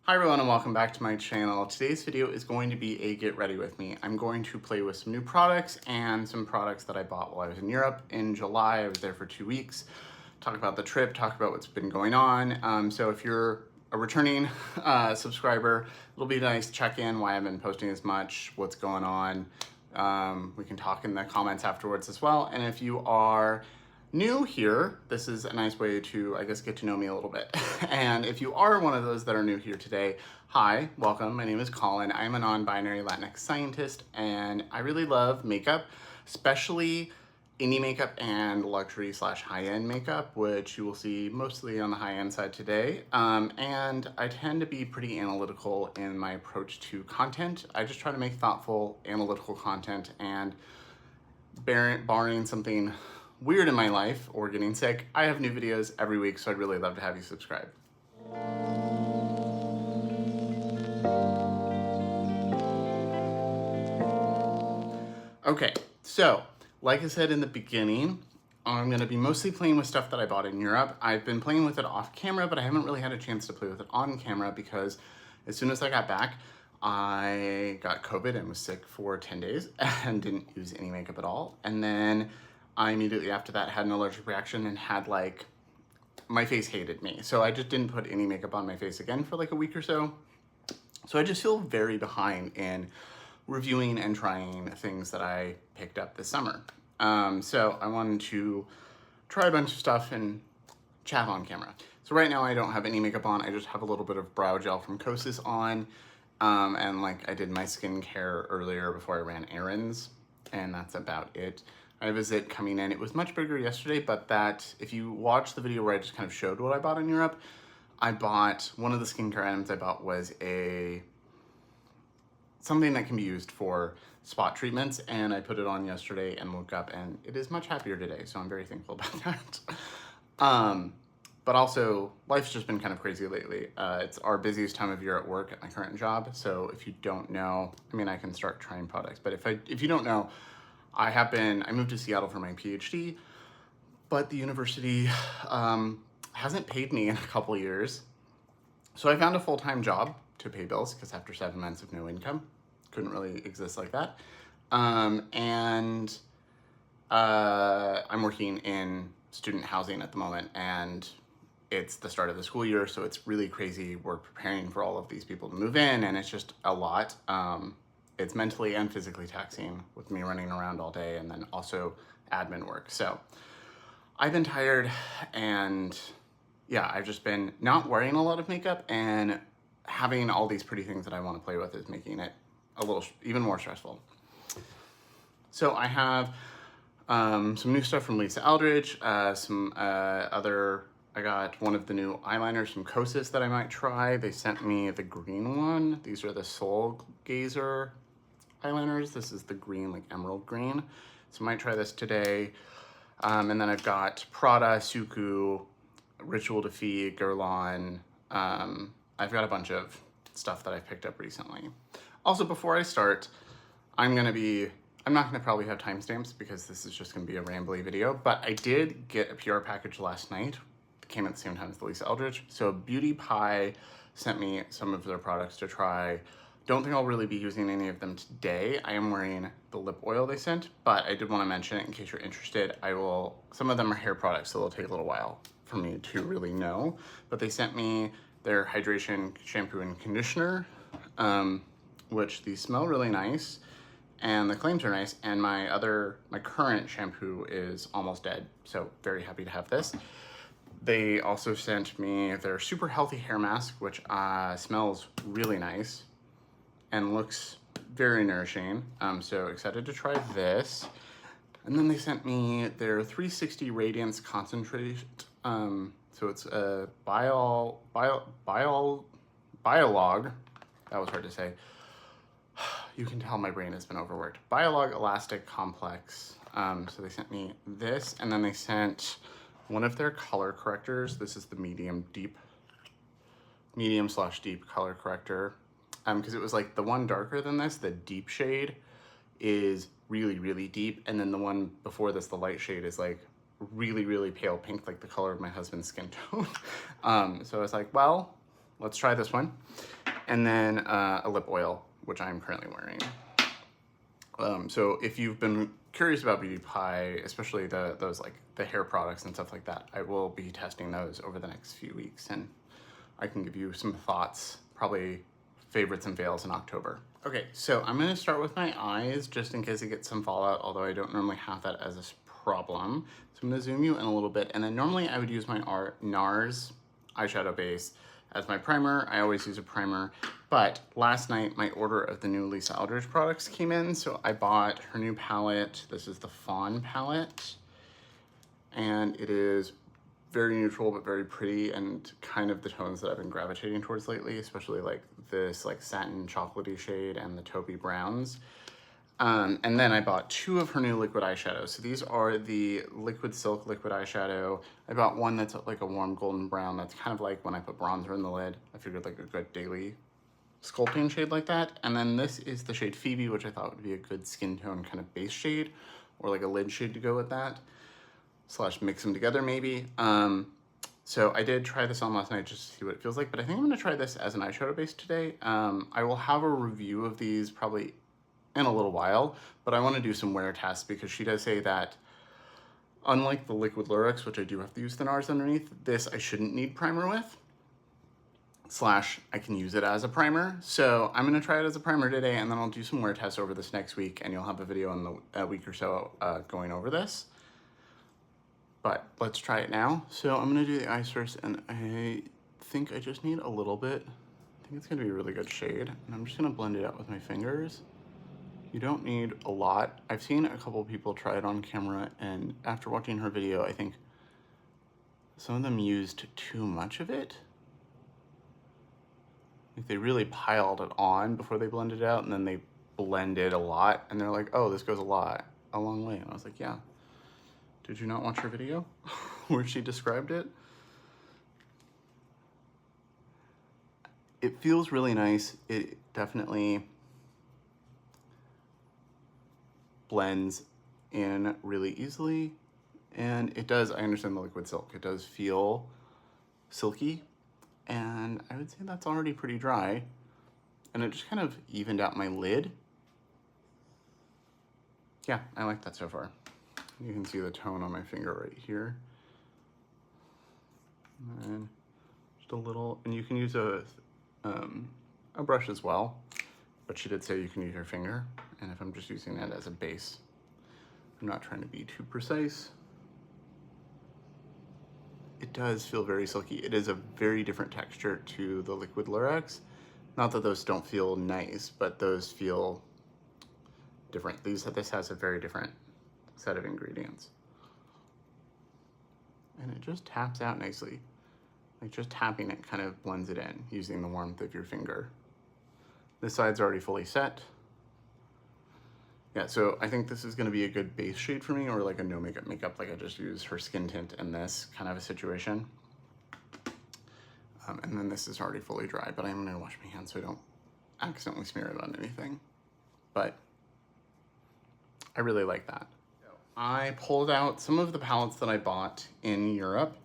Hi everyone and welcome back to my channel. Today's video is going to be a get ready with me. I'm going to play with some new products and some products that I bought while I was in Europe in July. I was there for 2 weeks. Talk about the trip, talk about what's been going on. So if you're a returning subscriber, it'll be nice to check in why I haven't been posting as much, what's going on. We can talk in the comments afterwards as well. And if you are new here, this is a nice way to, I guess, get to know me a little bit. And if you are one of those that are new here today, hi, welcome. My name is Colin. I'm a non-binary Latinx scientist, and I really love makeup, especially indie makeup and luxury / high-end makeup, which you will see mostly on the high-end side today. And I tend to be pretty analytical in my approach to content. I just try to make thoughtful, analytical content, and barring something weird in my life or getting sick, I have new videos every week, so I'd really love to have you subscribe. Okay, so like I said in the beginning, I'm gonna be mostly playing with stuff that I bought in Europe. I've been playing with it off camera, but I haven't really had a chance to play with it on camera because as soon as I got back, I got COVID and was sick for 10 days and didn't use any makeup at all. And then I immediately after that had an allergic reaction and had my face hated me. So I just didn't put any makeup on my face again for like a week or so. So I just feel very behind in reviewing and trying things that I picked up this summer. So I wanted to try a bunch of stuff and chat on camera. So right now I don't have any makeup on. I just have a little bit of brow gel from Kosas on. And I did my skincare earlier before I ran errands, and that's about it. I have a zit coming in. It was much bigger yesterday, but if you watch the video where I just kind of showed what I bought in Europe, one of the skincare items I bought was something that can be used for spot treatments, and I put it on yesterday and woke up and it is much happier today, so I'm very thankful about that. But also, life's just been kind of crazy lately. It's our busiest time of year at work at my current job, so if you don't know, I can start trying products, but if you don't know, I moved to Seattle for my PhD, but the university hasn't paid me in a couple years. So I found a full-time job to pay bills because after 7 months of no income, couldn't really exist like that. And I'm working in student housing at the moment, and it's the start of the school year, so it's really crazy. We're preparing for all of these people to move in, and it's just a lot. It's mentally and physically taxing with me running around all day and then also admin work. So I've been tired, and yeah, I've just been not wearing a lot of makeup, and having all these pretty things that I want to play with is making it a little even more stressful. So I have some new stuff from Lisa Eldridge, I got one of the new eyeliners from Kosas that I might try. They sent me the green one. These are the Soul Gazer eyeliners. This is the green, emerald green. So I might try this today. And then I've got Prada, Suqqu, Ritual de Fille, Guerlain. I've got a bunch of stuff that I've picked up recently. Also, before I start, I'm not gonna probably have timestamps because this is just gonna be a rambly video, but I did get a PR package last night. It came at the same time as the Lisa Eldridge. So Beauty Pie sent me some of their products to try. Don't think I'll really be using any of them today. I am wearing the lip oil they sent, but I did want to mention it in case you're interested. Some of them are hair products, so it'll take a little while for me to really know. But they sent me their hydration shampoo and conditioner, which these smell really nice, and the claims are nice. And my current shampoo is almost dead, so very happy to have this. They also sent me their super healthy hair mask, which smells really nice and looks very nourishing. I'm so excited to try this. And then they sent me their 360 Radiance Concentrate. So it's a Biolog, that was hard to say. You can tell my brain has been overworked. Biolog Elastic Complex. So they sent me this, and then they sent one of their color correctors. This is the medium/deep color corrector. Because it was the one darker than this, the deep shade is really, really deep. And then the one before this, the light shade, is really, really pale pink, like the color of my husband's skin tone. So I was like, well, let's try this one. And then a lip oil, which I'm currently wearing. So if you've been curious about beauty pie, especially those like the hair products and stuff like that, I will be testing those over the next few weeks, and I can give you some thoughts, probably favorites and fails in October. Okay, so I'm gonna start with my eyes just in case I get some fallout, although I don't normally have that as a problem. So I'm gonna zoom you in a little bit, and then normally I would use my NARS eyeshadow base as my primer. I always use a primer, but last night my order of the new Lisa Eldridge products came in, so I bought her new palette. This is the Fawn palette, and it is very neutral but very pretty and kind of the tones that I've been gravitating towards lately, especially like this like satin chocolatey shade and the taupey browns. And then I bought 2 of her new liquid eyeshadows. So these are the Liquid Silk liquid eyeshadow. I bought one that's like a warm golden brown. That's kind of like when I put bronzer in the lid. I figured like a good daily sculpting shade like that. And then this is the shade Phoebe, which I thought would be a good skin tone kind of base shade, or like a lid shade to go with that, / mix them together maybe. So I did try this on last night just to see what it feels like, but I think I'm gonna try this as an eyeshadow base today. I will have a review of these probably in a little while, but I want to do some wear tests because she does say that unlike the liquid Lurex, which I do have to use the NARS underneath, this I shouldn't need primer with, / I can use it as a primer. So I'm going to try it as a primer today, and then I'll do some wear tests over this next week, and you'll have a video in a week or so going over this. But let's try it now. So I'm going to do the eyes first, and I think I just need a little bit. I think it's going to be a really good shade, and I'm just going to blend it out with my fingers. You don't need a lot. I've seen a couple people try it on camera, and after watching her video, I think some of them used too much of it. Like they really piled it on before they blended it out, and then they blended a lot, and they're like, oh, this goes a long way. And I was like, yeah. Did you not watch her video where she described it? It feels really nice. It definitely blends in really easily, and it does, I understand the liquid silk, it does feel silky, and I would say that's already pretty dry, and it just kind of evened out my lid. Yeah, I like that so far. You can see the tone on my finger right here, and just a little, and you can use a brush as well, but she did say you can use your finger, and if I'm just using it as a base, I'm not trying to be too precise. It does feel very silky. It is a very different texture to the liquid Lurex. Not that those don't feel nice, but those feel different. This has a very different set of ingredients. And it just taps out nicely. Like just tapping it kind of blends it in using the warmth of your finger. This side's already fully set. Yeah, so I think this is gonna be a good base shade for me, or like a no makeup, like I just used her skin tint in this kind of a situation. And then this is already fully dry, but I'm gonna wash my hands so I don't accidentally smear it on anything. But I really like that. I pulled out some of the palettes that I bought in Europe.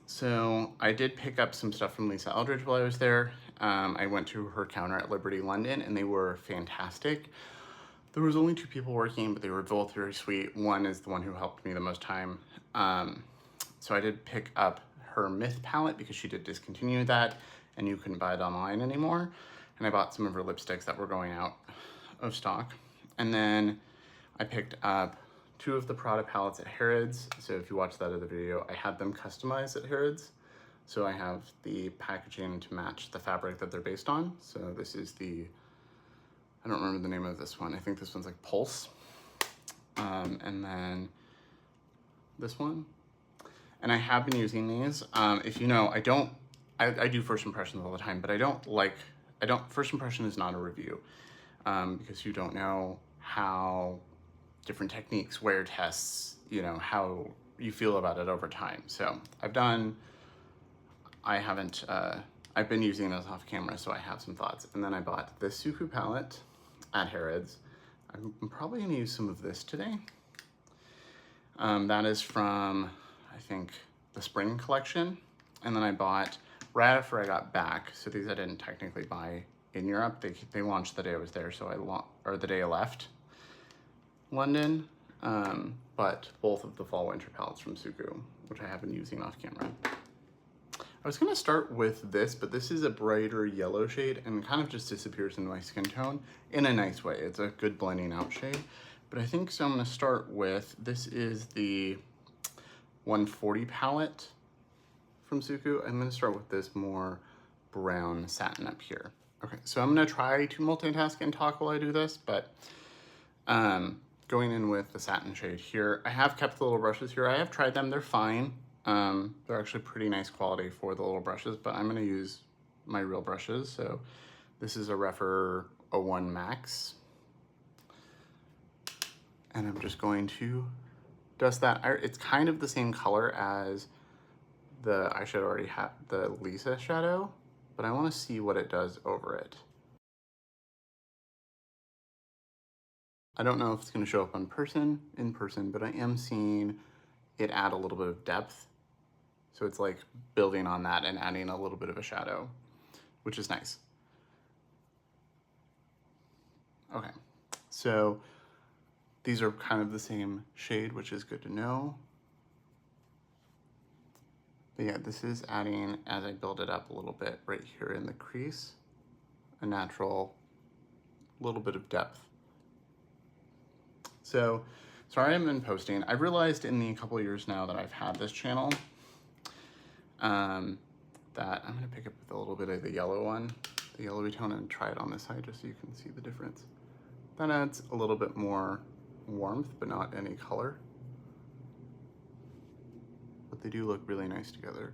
So I did pick up some stuff from Lisa Eldridge while I was there. I went to her counter at Liberty London, and they were fantastic. There was only 2 people working, but they were both very sweet. One is the one who helped me the most time. So I did pick up her Myth palette because she did discontinue that, and you couldn't buy it online anymore. And I bought some of her lipsticks that were going out of stock. And then I picked up 2 of the Prada palettes at Harrods. So if you watch that other video, I had them customized at Harrods. So I have the packaging to match the fabric that they're based on. So this is the, I don't remember the name of this one. I think this one's like Pulse. And then this one. And I have been using these. If you know, I do first impressions all the time, but first impression is not a review because you don't know how different techniques, wear tests, you know, how you feel about it over time. So I've been using those off camera, so I have some thoughts. And then I bought this Suqqu palette at Harrods. I'm probably gonna use some of this today. That is from, I think, the spring collection. And then I bought right after I got back. So these I didn't technically buy in Europe. They launched the day I was there, so or the day I left London. But both of the fall winter palettes from Suqqu, which I have been using off camera. I was gonna start with this, but this is a brighter yellow shade and kind of just disappears into my skin tone in a nice way. It's a good blending out shade. But I think, so I'm gonna start with, this is the 140 palette from Suqqu. I'm gonna start with this more brown satin up here. Okay, so I'm gonna try to multitask and talk while I do this, but going in with the satin shade here. I have kept the little brushes here. I have tried them, they're fine. They're actually pretty nice quality for the little brushes, but I'm gonna use my real brushes. So this is a Refer 01 Max. And I'm just going to dust that. It's kind of the same color as the eyeshadow already had, the Lisa shadow, but I wanna see what it does over it. I don't know if it's gonna show up in person, but I am seeing it add a little bit of depth. So it's like building on that and adding a little bit of a shadow, which is nice. Okay, so these are kind of the same shade, which is good to know. But yeah, this is adding, as I build it up a little bit right here in the crease, a natural little bit of depth. So, sorry I haven't been posting. I've realized in the couple of years now that I've had this channel, that I'm gonna pick up a little bit of the yellow one, the yellowy tone, and try it on this side just so you can see the difference. That adds a little bit more warmth, but not any color. But they do look really nice together.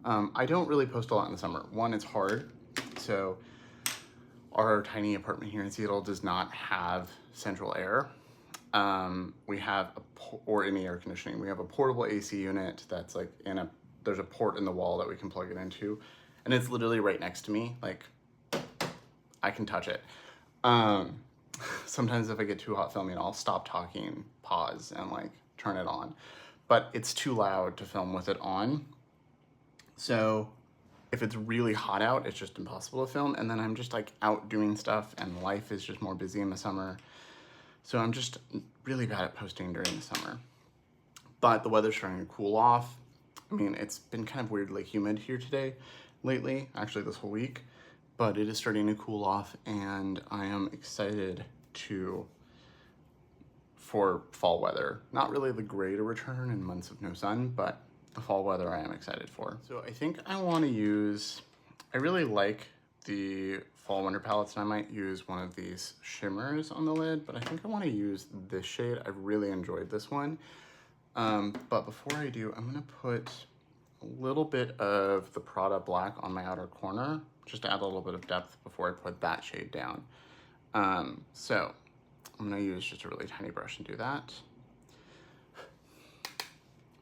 I don't really post a lot in the summer. One, it's hard. So our tiny apartment here in Seattle does not have central air. We have, or any air conditioning. We have a portable AC unit that's like there's a port in the wall that we can plug it into. And it's literally right next to me. Like, I can touch it. Sometimes if I get too hot filming, I'll stop talking, pause, and like turn it on. But it's too loud to film with it on. So if it's really hot out, it's just impossible to film. And then I'm just like out doing stuff and life is just more busy in the summer. So I'm just really bad at posting during the summer. But the weather's starting to cool off. I mean, it's been kind of weirdly humid here lately, actually this whole week, but it is starting to cool off and I am excited for fall weather. Not really the gray to return in months of no sun, but the fall weather I am excited for. So I think I wanna use, I really like the fall winter palettes and I might use one of these shimmers on the lid, but I think I wanna use this shade. I really enjoyed this one. But before I do, I'm gonna put a little bit of the Prada black on my outer corner, just to add a little bit of depth before I put that shade down. So I'm gonna use just a really tiny brush and do that.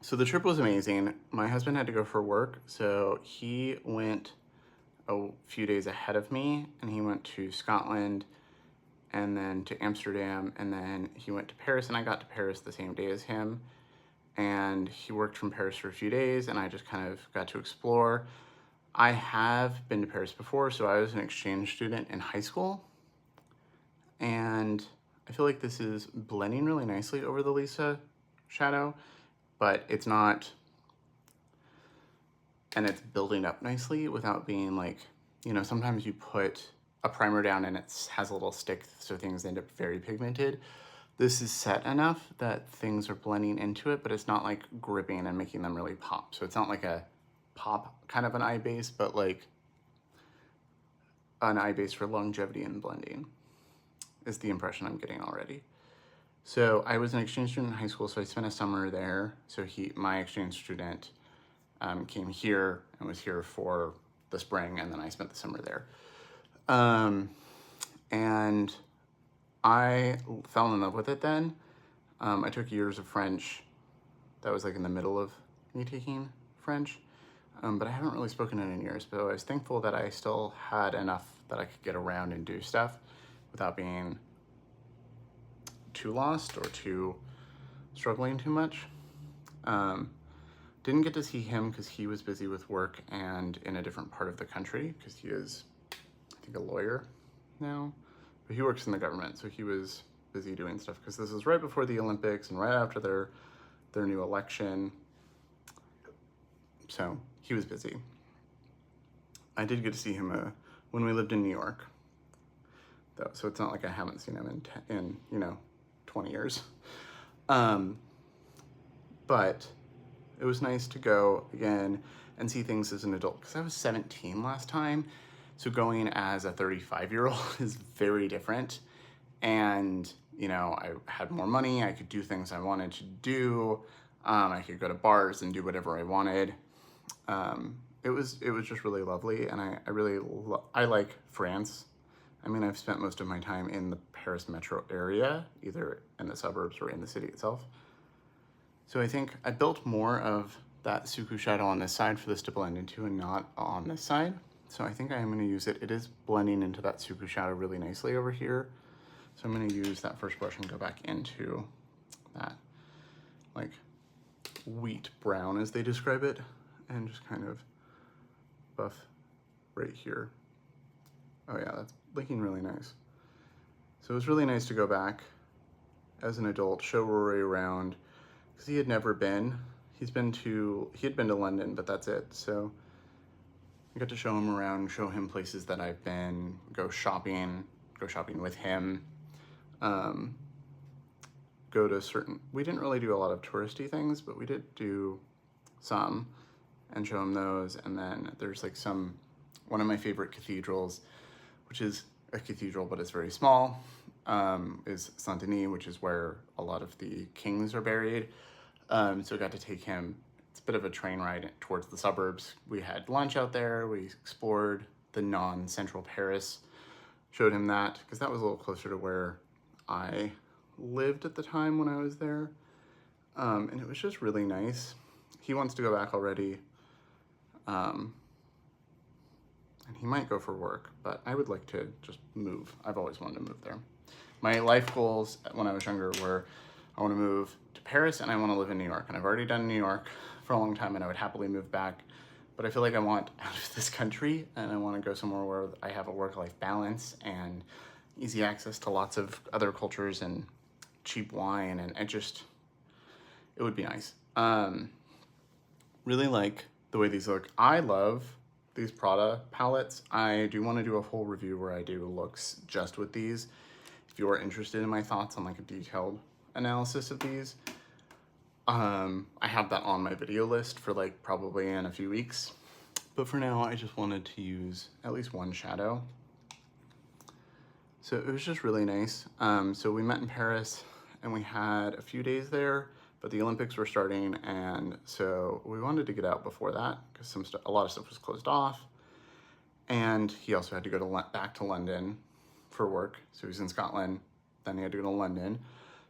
So the trip was amazing. My husband had to go for work, so he went a few days ahead of me, and he went to Scotland and then to Amsterdam, and then he went to Paris, and I got to Paris the same day as him. And he worked from Paris for a few days, and I just kind of got to explore. I have been to Paris before, so I was an exchange student in high school, and I feel like this is blending really nicely over the Lisa shadow, but it's not, and it's building up nicely without being like, you know, sometimes you put a primer down and it has a little stick, so things end up very pigmented. This is set enough that things are blending into it, but it's not like gripping and making them really pop. So it's not like a pop kind of an eye base, but like an eye base for longevity and blending is the impression I'm getting already. So I was an exchange student in high school, so I spent a summer there. So my exchange student came here and was here for the spring, and then I spent the summer there. And I fell in love with it then. I took years of French. That was like in the middle of me taking French, but I haven't really spoken it in years, but I was thankful that I still had enough that I could get around and do stuff without being too lost or too struggling too much. Didn't get to see him because he was busy with work and in a different part of the country, because he is, I think, a lawyer now. But he works in the government, so he was busy doing stuff, because this is right before the Olympics and right after their new election. So he was busy. I did get to see him when we lived in New York, though, so it's not like I haven't seen him in 20 years. But it was nice to go again and see things as an adult, because I was 17 last time, so going as a 35-year-old is very different. And I had more money, I could do things I wanted to do, I could go to bars and do whatever I wanted. It was just really lovely, and I like France. I mean, I've spent most of my time in the Paris metro area, either in the suburbs or in the city itself. So I think I built more of that Suqqu shadow on this side for this to blend into and not on this side. So I think I am going to use it. It is blending into that Suqqu shadow really nicely over here. So I'm going to use that first brush and go back into that like wheat brown, as they describe it, and just kind of buff right here. Oh yeah, that's looking really nice. So it was really nice to go back as an adult, show Rory around, because he had never been. He had been to London, but that's it. So I got to show him around, show him places that I've been, go shopping with him, go to we didn't really do a lot of touristy things, but we did do some, and show him those. And then there's like one of my favorite cathedrals, which is a cathedral, but it's very small, is Saint Denis, which is where a lot of the kings are buried. So I got to take him. It's a bit of a train ride towards the suburbs. We had lunch out there. We explored the non-central Paris, showed him that, because that was a little closer to where I lived at the time when I was there. And it was just really nice. He wants to go back already. And he might go for work, but I would like to just move. I've always wanted to move there. My life goals when I was younger were, I want to move to Paris and I want to live in New York. And I've already done New York for a long time, and I would happily move back. But I feel like I want out of this country, and I want to go somewhere where I have a work-life balance and easy access to lots of other cultures and cheap wine, and it would be nice. Really like the way these look. I love these Prada palettes. I do want to do a whole review where I do looks just with these. If you are interested in my thoughts on like a detailed analysis of these, I have that on my video list for like probably in a few weeks. But for now, I just wanted to use at least one shadow. So it was just really nice. So we met in Paris and we had a few days there, but the Olympics were starting, and so we wanted to get out before that because a lot of stuff was closed off. And he also had to go back to London for work. So he's in Scotland, then he had to go to London.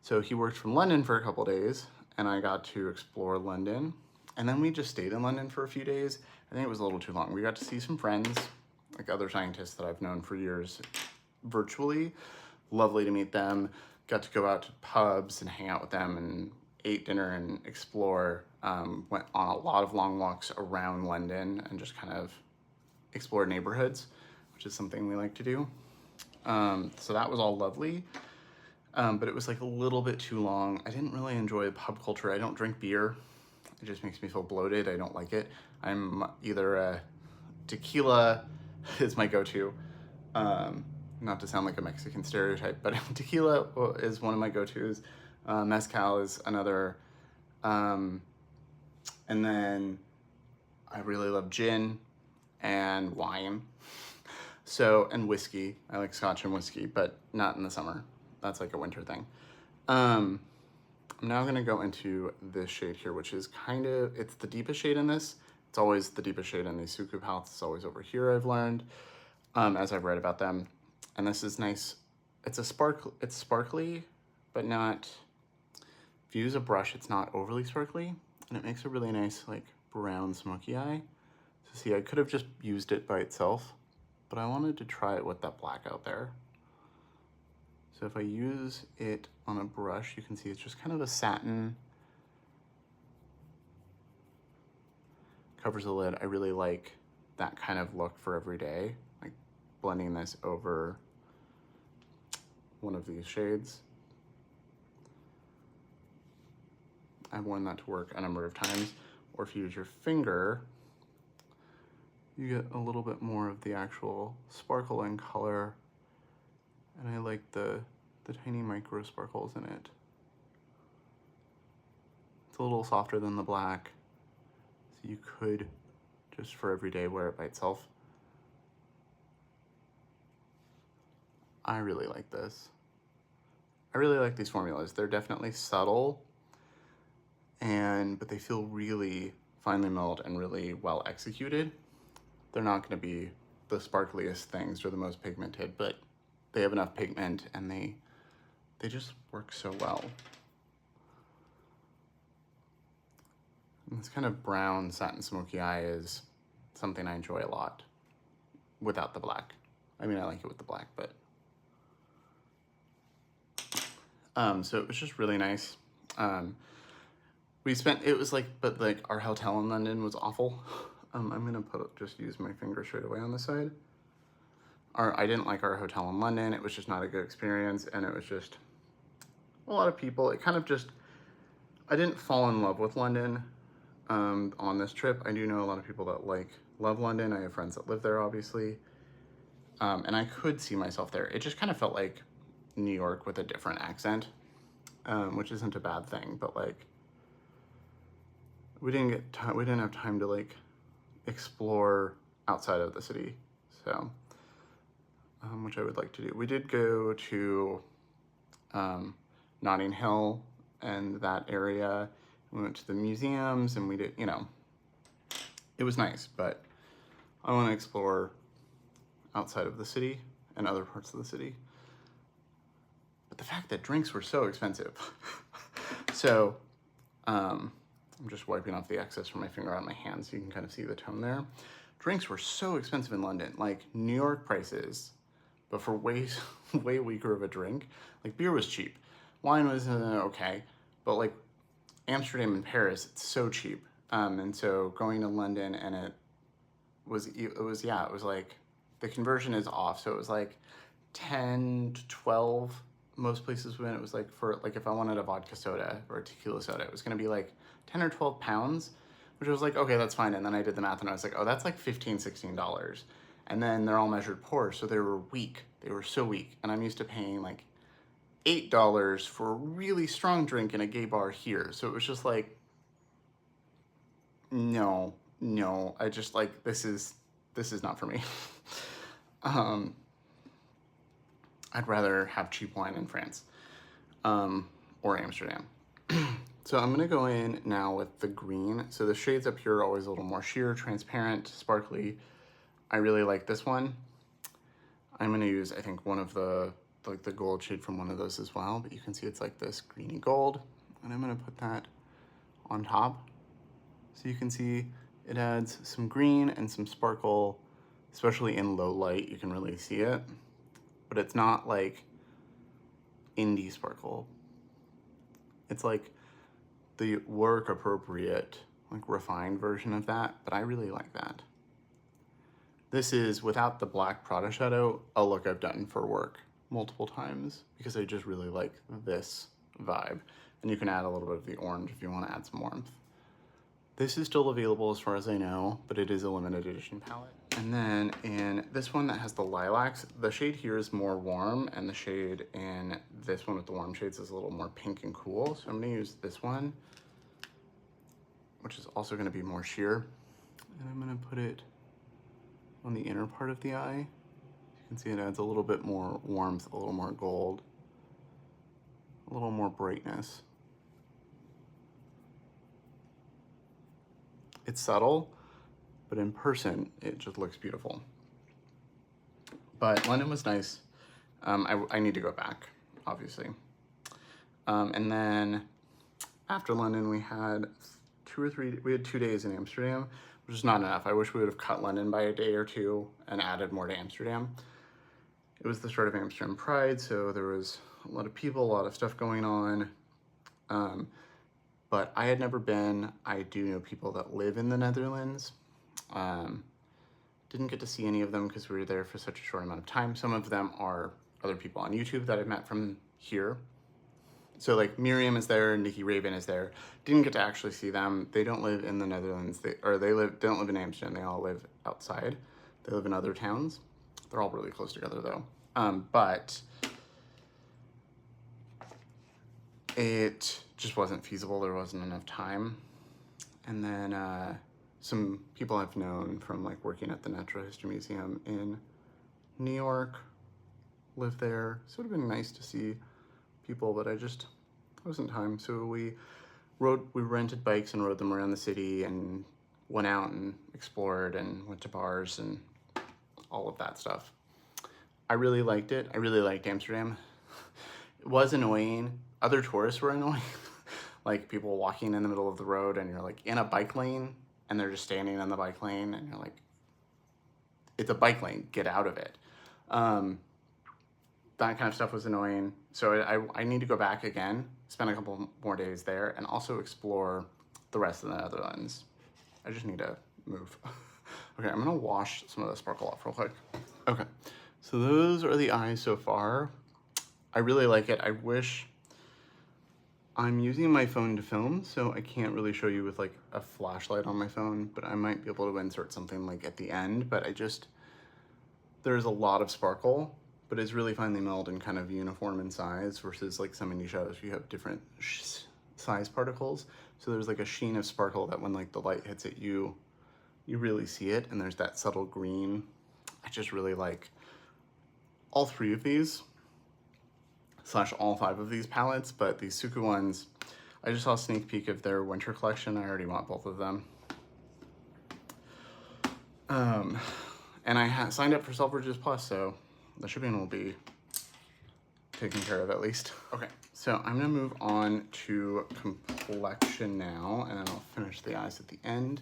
So he worked from London for a couple days, and I got to explore London. And then we just stayed in London for a few days. I think it was a little too long. We got to see some friends, like other scientists that I've known for years virtually. Lovely to meet them. Got to go out to pubs and hang out with them and ate dinner and explore. Went on a lot of long walks around London and just kind of explore neighborhoods, which is something we like to do. So that was all lovely. But it was like a little bit too long. I didn't really enjoy the pub culture. I don't drink beer. It just makes me feel bloated. I don't like it. I'm either a tequila is my go-to. Not to sound like a Mexican stereotype, but tequila is one of my go-tos. Mezcal is another. And then I really love gin and wine. And whiskey. I like scotch and whiskey, but not in the summer. That's like a winter thing. I'm now gonna go into this shade here, which is it's the deepest shade in this. It's always the deepest shade in these Suqqu palettes. It's always over here, I've learned, as I've read about them. And this is nice. It's sparkly, but not, if you use a brush, it's not overly sparkly, and it makes a really nice like brown smoky eye. So see, I could have just used it by itself, but I wanted to try it with that black out there. So if I use it on a brush, you can see it's just kind of a satin covers the lid. I really like that kind of look for every day, like blending this over one of these shades. I've worn that to work a number of times. Or if you use your finger, you get a little bit more of the actual sparkle and color. And I like the tiny micro sparkles in it. It's a little softer than the black, so you could just for every day wear it by itself. I really like this. I really like these formulas. They're definitely subtle, but they feel really finely milled and really well executed. They're not going to be the sparkliest things or the most pigmented, but they have enough pigment and they just work so well. And this kind of brown satin smoky eye is something I enjoy a lot without the black. I mean, I like it with the black, but so it was just really nice. It was like, but like our hotel in London was awful. I'm gonna just use my finger straight away on the side. I didn't like our hotel in London. It was just not a good experience, and it was just a lot of people. It kind of just, I didn't fall in love with London on this trip. I do know a lot of people that love London. I have friends that live there, obviously, and I could see myself there. It just kind of felt like New York with a different accent, which isn't a bad thing, but like we didn't have time to like explore outside of the city, so which I would like to do. We did go to Notting Hill and that area. We went to the museums and we did, it was nice, but I want to explore outside of the city and other parts of the city. But the fact that drinks were so expensive. So I'm just wiping off the excess from my finger on my hand so you can kind of see the tone there. Drinks were so expensive in London, like New York prices, but for way weaker of a drink. Like beer was cheap. Wine was okay, but like Amsterdam and Paris, it's so cheap. And so going to London and it was like, the conversion is off. So it was like 10 to 12, most places when it was like for, like if I wanted a vodka soda or a tequila soda, it was gonna be like 10 or 12 pounds, which was like, okay, that's fine. And then I did the math and I was like, oh, that's like $15, $16. And then they're all measured pour, so they were weak. They were so weak. And I'm used to paying like $8 for a really strong drink in a gay bar here. So it was just like, no, I just like, this is not for me. I'd rather have cheap wine in France or Amsterdam. So I'm gonna go in now with the green. So the shades up here are always a little more sheer, transparent, sparkly. I really like this one. I'm gonna use, I think, one of the gold shade from one of those as well, but you can see it's like this greeny gold. And I'm gonna put that on top. So you can see it adds some green and some sparkle, especially in low light, you can really see it. But it's not like indie sparkle. It's like the work appropriate, like refined version of that, but I really like that. This is, without the black Prada shadow, a look I've done for work multiple times because I just really like this vibe. And you can add a little bit of the orange if you want to add some warmth. This is still available as far as I know, but it is a limited edition palette. And then in this one that has the lilacs, the shade here is more warm and the shade in this one with the warm shades is a little more pink and cool. So I'm gonna use this one, which is also gonna be more sheer. And I'm gonna put it on the inner part of the eye. You can see it adds a little bit more warmth, a little more gold, a little more brightness. It's subtle, but in person, it just looks beautiful. But London was nice. I need to go back, obviously. And then after London, we had 2 days in Amsterdam, which is not enough. I wish we would have cut London by a day or two and added more to Amsterdam. It was the start of Amsterdam Pride, so there was a lot of people, a lot of stuff going on. but I had never been. I do know people that live in the Netherlands. Didn't get to see any of them because we were there for such a short amount of time. Some of them are other people on YouTube that I've met from here. So like Miriam is there, Nikki Raven is there. Didn't get to actually see them. They don't live in the Netherlands. They don't live in Amsterdam. They all live outside. They live in other towns. They're all really close together though. But it just wasn't feasible. There wasn't enough time. And then some people I've known from like working at the Natural History Museum in New York live there. So it would have been nice to see people, but it wasn't time. So we rented bikes and rode them around the city and went out and explored and went to bars and all of that stuff. I really liked it. I really liked Amsterdam. It was annoying. Other tourists were annoying. Like people walking in the middle of the road and you're like in a bike lane and they're just standing in the bike lane and you're like, it's a bike lane, get out of it. That kind of stuff was annoying. So I need to go back again, spend a couple more days there, and also explore the rest of the Netherlands. I just need to move. Okay, I'm gonna wash some of the sparkle off real quick. Okay, so those are the eyes so far. I really like it. I wish I'm using my phone to film, so I can't really show you with like a flashlight on my phone, but I might be able to insert something like at the end, but there's a lot of sparkle, but it's really finely milled and kind of uniform in size versus like some indie shadows, you have different size particles. So there's like a sheen of sparkle that when like the light hits it, you really see it, and there's that subtle green. I just really like all three of these, / all 5 of these palettes, but these Suqqu ones, I just saw a sneak peek of their winter collection. I already want both of them. And I signed up for Selfridges Plus, so the shipping will be taken care of at least. Okay, so I'm gonna move on to Complexion now, and then I'll finish the eyes at the end.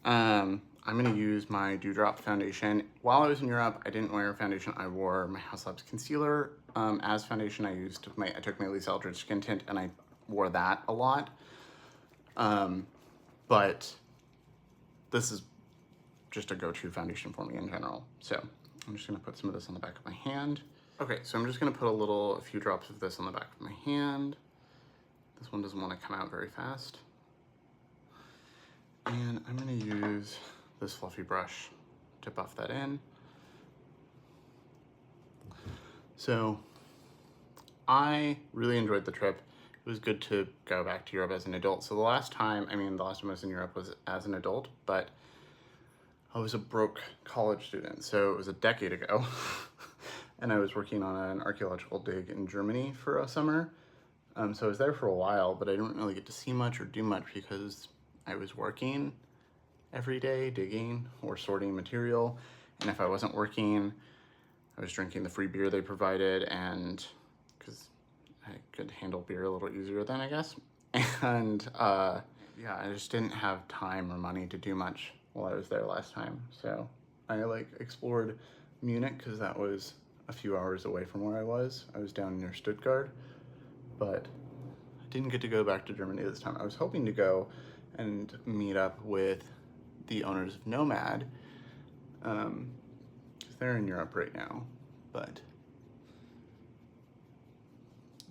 I'm gonna use my Dewdrop foundation. While I was in Europe, I didn't wear foundation. I wore my House Labs concealer as foundation. I took my Lisa Eldridge skin tint and I wore that a lot. But this is just a go-to foundation for me in general. So I'm just gonna put some of this on the back of my hand. Okay, so I'm just gonna put a few drops of this on the back of my hand. This one doesn't wanna come out very fast. And I'm gonna use this fluffy brush to buff that in. So I really enjoyed the trip. It was good to go back to Europe as an adult. So the last time I was in Europe was as an adult, but I was a broke college student. So it was a decade ago. And I was working on an archaeological dig in Germany for a summer. So I was there for a while, but I didn't really get to see much or do much because I was working every day, digging or sorting material. And if I wasn't working, I was drinking the free beer they provided, and because I could handle beer a little easier then, I guess. And yeah, I just didn't have time or money to do much while I was there last time. So I like explored Munich because that was a few hours away from where I was. I was down near Stuttgart, but I didn't get to go back to Germany this time. I was hoping to go and meet up with the owners of Nomad, because they're in Europe right now, but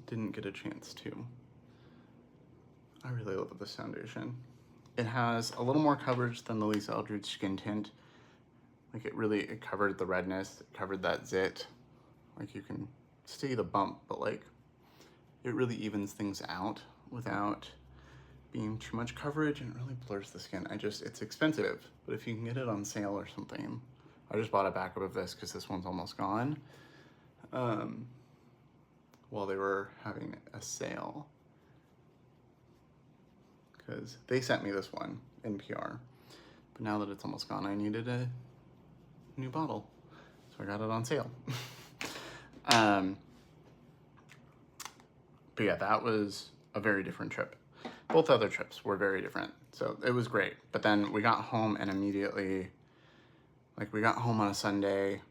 didn't get a chance to. I really love this foundation. It has a little more coverage than the Lisa Eldridge skin tint. Like it covered the redness, it covered that zit. Like you can see the bump, but like it really evens things out without being too much coverage, and it really blurs the skin. It's expensive, but if you can get it on sale or something. I just bought a backup of this because this one's almost gone. While they were having a sale. Because they sent me this one in PR. But now that it's almost gone, I needed a new bottle. So I got it on sale. But yeah, that was a very different trip. Both other trips were very different. So it was great. But then we got home and immediately, like we got home on a Sunday,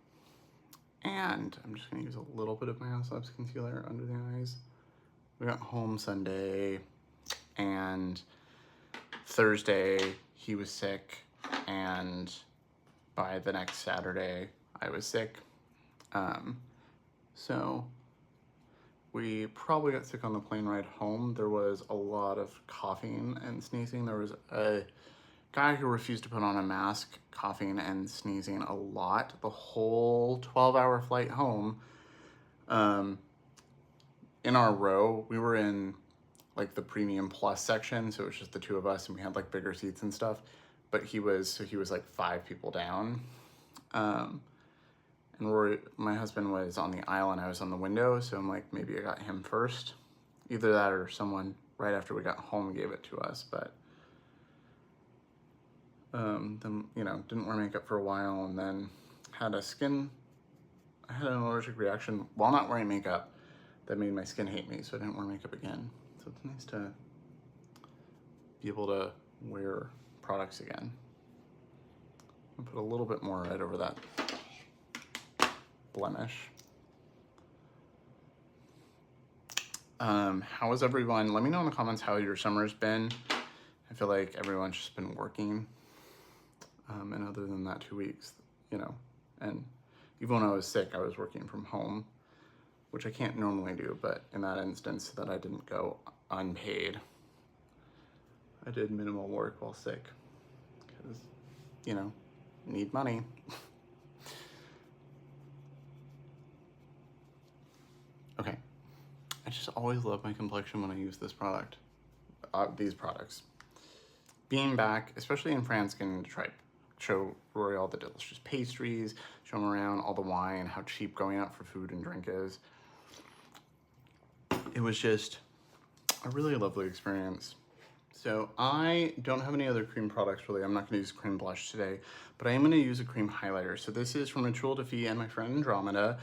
and I'm just gonna use a little bit of my House Labs concealer under the eyes. We got home Sunday, and Thursday he was sick, and by the next Saturday I was sick. So we probably got sick on the plane ride home. There was a lot of coughing and sneezing. There was a guy who refused to put on a mask, coughing and sneezing a lot the whole 12-hour flight home. In our row, we were in like the premium plus section, so it was just the two of us, and we had like bigger seats and stuff. But he was like 5 people down. And my husband was on the aisle and I was on the window, so I'm like, maybe I got him first. Either that or someone right after we got home gave it to us, but then, you know, didn't wear makeup for a while, and then I had an allergic reaction while not wearing makeup that made my skin hate me, so I didn't wear makeup again. So it's nice to be able to wear products again. I'll put a little bit more red over that blemish. How is everyone? Let me know in the comments how your summer's been. I feel like everyone's just been working. And other than that 2 weeks, you know, and even when I was sick, I was working from home, which I can't normally do, but in that instance that I didn't go unpaid, I did minimal work while sick because, you know, need money. Okay, I just always love my complexion when I use this product, these products. Being back, especially in France, getting to show Rory all the delicious pastries, show him around all the wine, how cheap going out for food and drink is. It was just a really lovely experience. So I don't have any other cream products really. I'm not gonna use cream blush today, but I am gonna use a cream highlighter. So this is from Ritual de Fille and my friend Andromeda.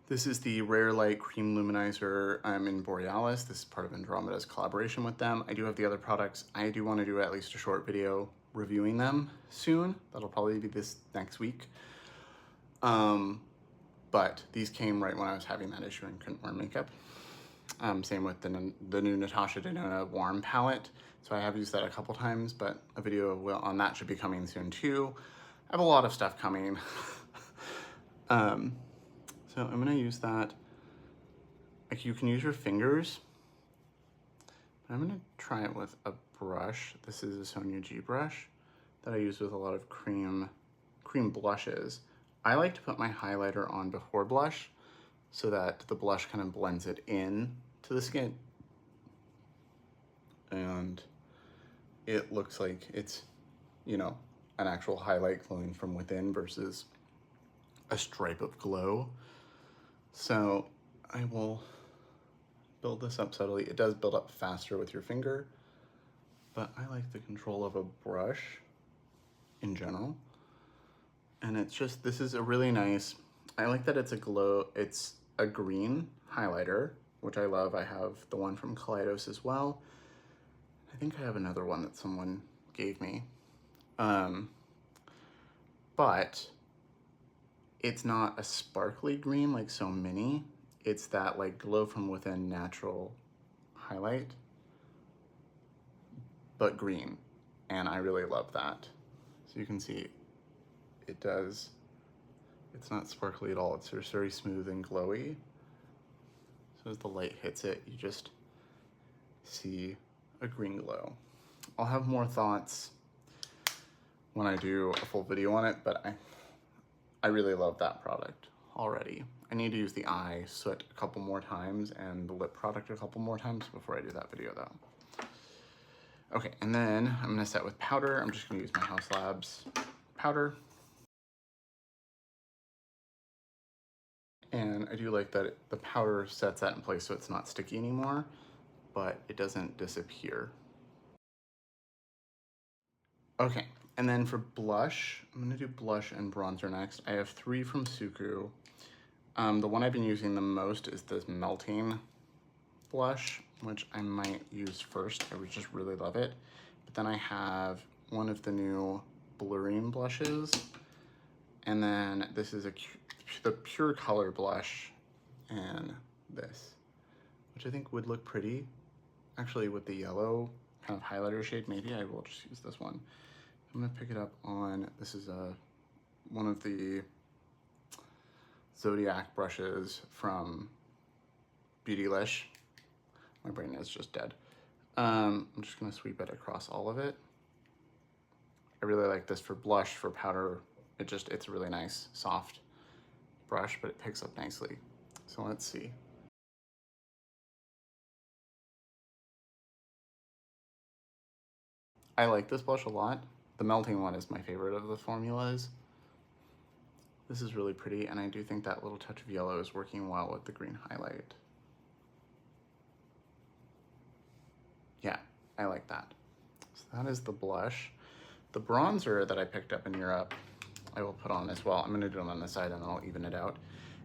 This is the Rare Light Cream Luminizer in Borealis. This is part of Andromeda's collaboration with them. I do have the other products. I do want to do at least a short video reviewing them soon. That'll probably be this next week. But these came right when I was having that issue and couldn't wear makeup. Same with the new Natasha Denona Warm palette. So I have used that a couple times, but a video on that should be coming soon too. I have a lot of stuff coming. So I'm gonna use that. Like, you can use your fingers, but I'm gonna try it with a brush. This is a Sonia G brush that I use with a lot of cream blushes. I like to put my highlighter on before blush so that the blush kind of blends it in to the skin. And it looks like it's, you know, an actual highlight glowing from within versus a stripe of glow. So I will build this up subtly. It does build up faster with your finger, but I like the control of a brush in general. And it's just, this is a really nice, I like that it's a green highlighter, which I love. I have the one from Kaleidos as well. I think I have another one that someone gave me. But it's not a sparkly green like so many. It's that like glow from within natural highlight, but green. And I really love that. So you can see it's not sparkly at all. It's just very smooth and glowy. So as the light hits it, you just see a green glow. I'll have more thoughts when I do a full video on it, but I really love that product already. I need to use the eye soot a couple more times and the lip product a couple more times before I do that video though. Okay, and then I'm gonna set with powder. I'm just gonna use my Haus Labs powder. And I do like that the powder sets that in place so it's not sticky anymore, but it doesn't disappear. Okay, and then for blush, I'm gonna do blush and bronzer next. I have 3 from Suqqu. The one I've been using the most is this melting blush, which I might use first. I would just really love it. But then I have one of the new blurring blushes. And then this is the Pure Color blush, and this, which I think would look pretty, actually, with the yellow kind of highlighter shade. Maybe I will just use this one. I'm gonna pick it up on, this is one of the Zodiac brushes from Beautylish. My brain is just dead. I'm just gonna sweep it across all of it. I really like this for blush, for powder. It's a really nice, soft brush, but it picks up nicely. So let's see. I like this blush a lot. The melting one is my favorite of the formulas. This is really pretty, and I do think that little touch of yellow is working well with the green highlight. Yeah, I like that. So that is the blush. The bronzer that I picked up in Europe, I will put on as well. I'm gonna do them on the side and then I'll even it out.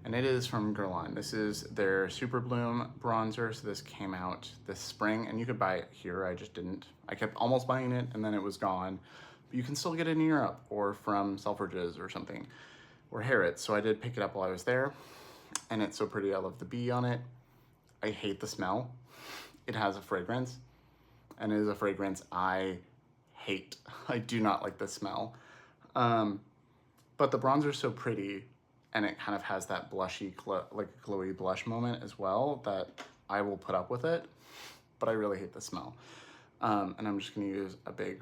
And it is from Gourmande. This is their Super Bloom bronzer. So this came out this spring, and you could buy it here. I just didn't. I kept almost buying it and then it was gone. But you can still get it in Europe or from Selfridges or something, or Harrods. So I did pick it up while I was there, and it's so pretty. I love the bee on it. I hate the smell. It has a fragrance, and it is a fragrance I hate. I do not like the smell. But the bronzer is so pretty, and it kind of has that blushy, like a glowy blush moment as well, that I will put up with it, but I really hate the smell. And I'm just gonna use a big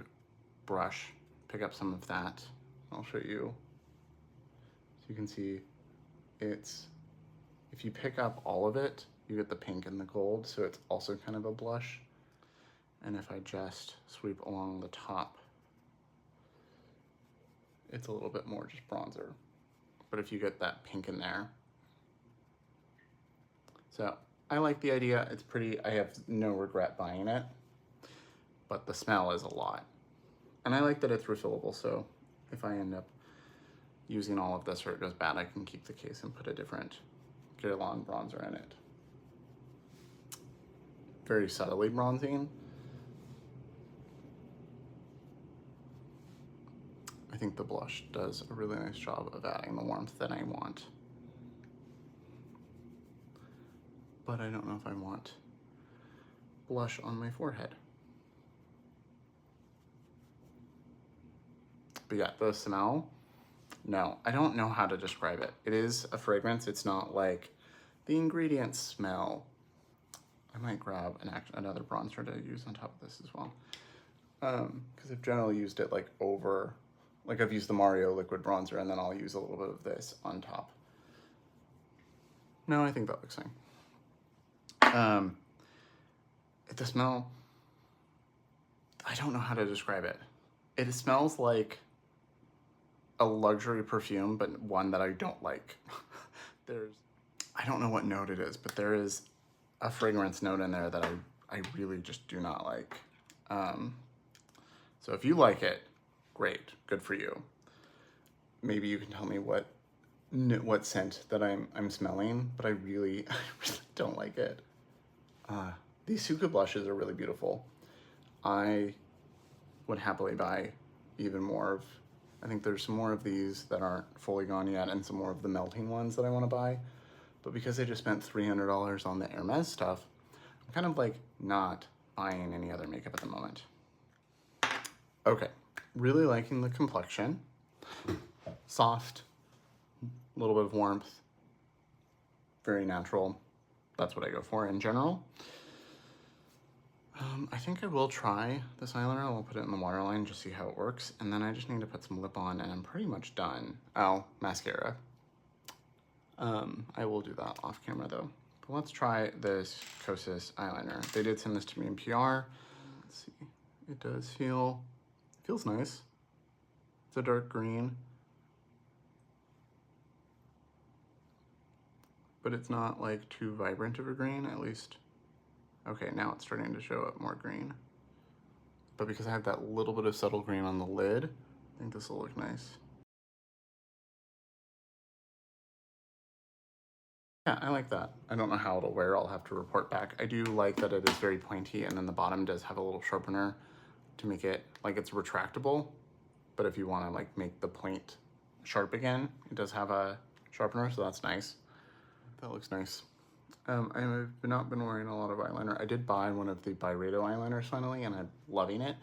brush, pick up some of that. I'll show you. So you can see if you pick up all of it, you get the pink and the gold, so it's also kind of a blush. And if I just sweep along the top, it's a little bit more just bronzer. But if you get that pink in there. So I like the idea, it's pretty. I have no regret buying it, but the smell is a lot. And I like that it's refillable, so if I end up using all of this or it goes bad, I can keep the case and put a different Guerlain bronzer in it. Very subtly bronzing. I think the blush does a really nice job of adding the warmth that I want. But I don't know if I want blush on my forehead. But yeah, the smell, no, I don't know how to describe it. It is a fragrance. It's not like the ingredients smell. I might grab another bronzer to use on top of this as well. Because I've generally used it like over, like I've used the Mario liquid bronzer and then I'll use a little bit of this on top. No, I think that looks fine. The smell, I don't know how to describe it. It smells like a luxury perfume, but one that I don't like. I don't know what note it is, but there is a fragrance note in there that I really just do not like. So if you like it, great, good for you. Maybe you can tell me what scent that I'm smelling, but I really don't like it. These Suqqu blushes are really beautiful. I would happily buy even more of, I think there's some more of these that aren't fully gone yet and some more of the melting ones that I want to buy. But because I just spent $300 on the Hermes stuff, I'm kind of like not buying any other makeup at the moment. Okay, really liking the complexion. Soft, a little bit of warmth, very natural. That's what I go for in general. I think I will try this eyeliner. I'll put it in the waterline, just see how it works. And then I just need to put some lip on and I'm pretty much done. Oh, mascara. I will do that off camera though. But let's try this Kosas eyeliner. They did send this to me in PR. Let's see, it does feels nice. It's a dark green. But it's not like too vibrant of a green, at least. Okay, now it's starting to show up more green. But because I have that little bit of subtle green on the lid, I think this will look nice. Yeah, I like that. I don't know how it'll wear, I'll have to report back. I do like that it is very pointy and then the bottom does have a little sharpener to make it, like it's retractable. But if you wanna like make the point sharp again, it does have a sharpener, so that's nice. That looks nice. I've not been wearing a lot of eyeliner. I did buy one of the Byredo eyeliners finally, and I'm loving it.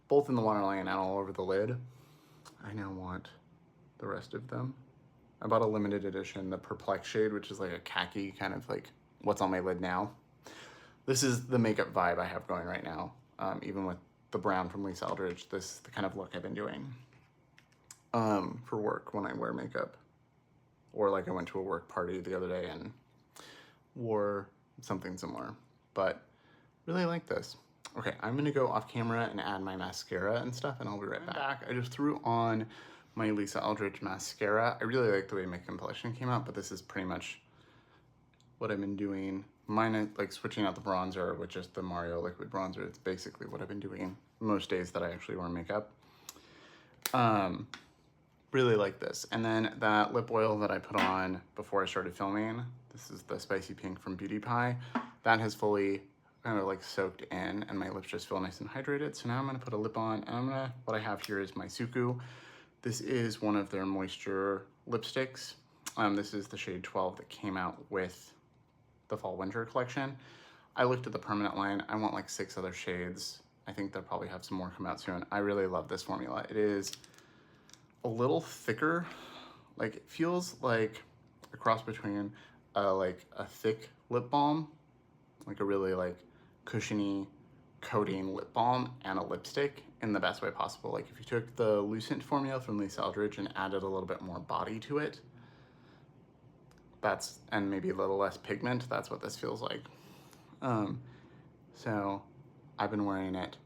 Both in the waterline and all over the lid. I now want the rest of them. I bought a limited edition, the Perplex shade, which is like a khaki, kind of like what's on my lid now. This is the makeup vibe I have going right now. Even with the brown from Lisa Eldridge, this is the kind of look I've been doing for work when I wear makeup. Or like I went to a work party the other day and wore something similar, but really like this. Okay, I'm gonna go off camera and add my mascara and stuff, and I'll be right back. I just threw on my Lisa Eldridge mascara. I really like the way my Complexion came out, but this is pretty much what I've been doing. Mine is like switching out the bronzer with just the Mario liquid bronzer. It's basically what I've been doing most days that I actually wear makeup. Really like this. And then that lip oil that I put on before I started filming, this is the Spicy Pink from Beauty Pie. That has fully kind of like soaked in, and my lips just feel nice and hydrated. So now I'm gonna put a lip on, and what I have here is my Suqqu. This is one of their moisture lipsticks. This is the shade 12 that came out with the fall winter collection. I looked at the permanent line. I want like 6 other shades. I think they'll probably have some more come out soon. I really love this formula. It is a little thicker. Like it feels like a cross between like a thick lip balm, like a really like cushiony coating lip balm, and a lipstick in the best way possible. Like if you took the Lucent formula from Lisa Eldridge and added a little bit more body to it, and maybe a little less pigment, that's what this feels like. So I've been wearing it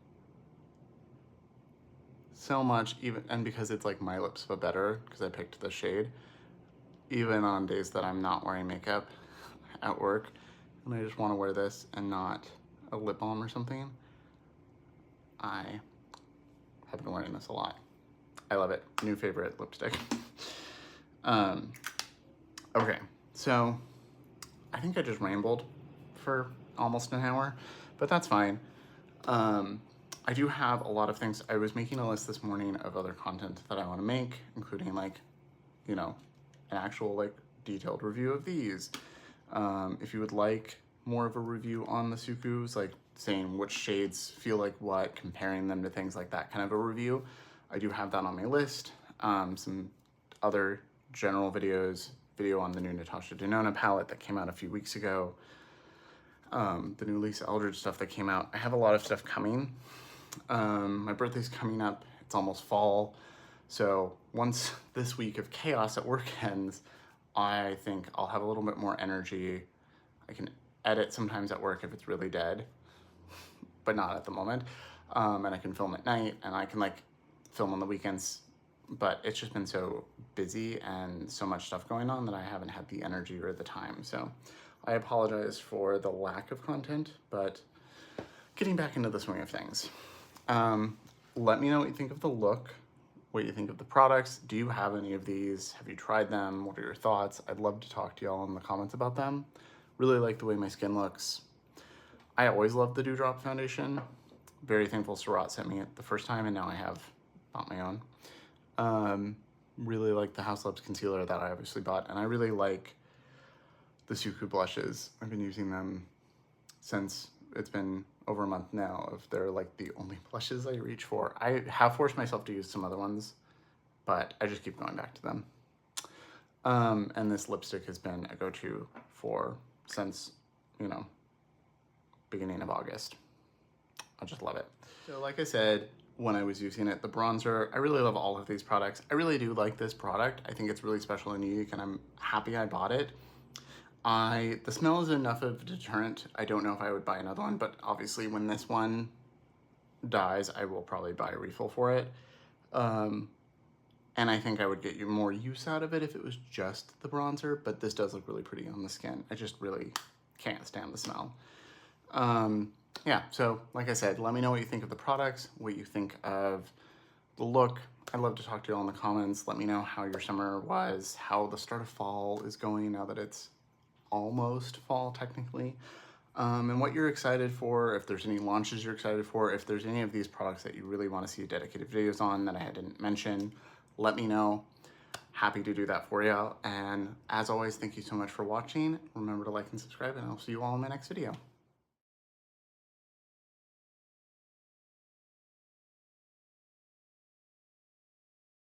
so much, and because it's like my lips but better, because I picked the shade, even on days that I'm not wearing makeup at work, and I just want to wear this and not a lip balm or something, I have been wearing this a lot. I love it. New favorite lipstick. Okay, so I think I just rambled for almost an hour, but that's fine. I do have a lot of things. I was making a list this morning of other content that I want to make, including like, you know, an actual like detailed review of these. If you would like more of a review on the Suqqus, like saying which shades feel like what, comparing them to things like that, kind of a review, I do have that on my list. Some other general video on the new Natasha Denona palette that came out a few weeks ago. The new Lisa Eldridge stuff that came out. I have a lot of stuff coming. My birthday's coming up. It's almost fall. So once this week of chaos at work ends, I think I'll have a little bit more energy. I can edit sometimes at work if it's really dead, but not at the moment. And I can film at night, and I can like film on the weekends, but it's just been so busy and so much stuff going on that I haven't had the energy or the time. So I apologize for the lack of content, but getting back into the swing of things. Let me know what you think of the look, what you think of the products. Do you have any of these? Have you tried them? What are your thoughts? I'd love to talk to y'all in the comments about them. Really like the way my skin looks. I always loved the Dewdrop foundation. Very thankful Surratt sent me it the first time, and now I have bought my own. Really like the House Labs concealer that I obviously bought, and I really like the Suqqu blushes. I've been using them since it's been over a month now. They're like the only blushes I reach for. I have forced myself to use some other ones, but I just keep going back to them. And this lipstick has been a go-to since, you know, beginning of August. I just love it. So like I said, when I was using it, the bronzer, I really love all of these products. I really do like this product. I think it's really special and unique, and I'm happy I bought it. The smell is enough of a deterrent. I don't know if I would buy another one, but obviously when this one dies, I will probably buy a refill for it. And I think I would get you more use out of it if it was just the bronzer, but this does look really pretty on the skin. I just really can't stand the smell. Yeah, so like I said, let me know what you think of the products, what you think of the look. I'd love to talk to you all in the comments. Let me know how your summer was, how the start of fall is going now that it's almost fall technically, and what you're excited for, if there's any launches you're excited for, if there's any of these products that you really want to see dedicated videos on that I didn't mention, let me know. happy to do that for you. And as always, thank you so much for watching. Remember to like and subscribe, and I'll see you all in my next video.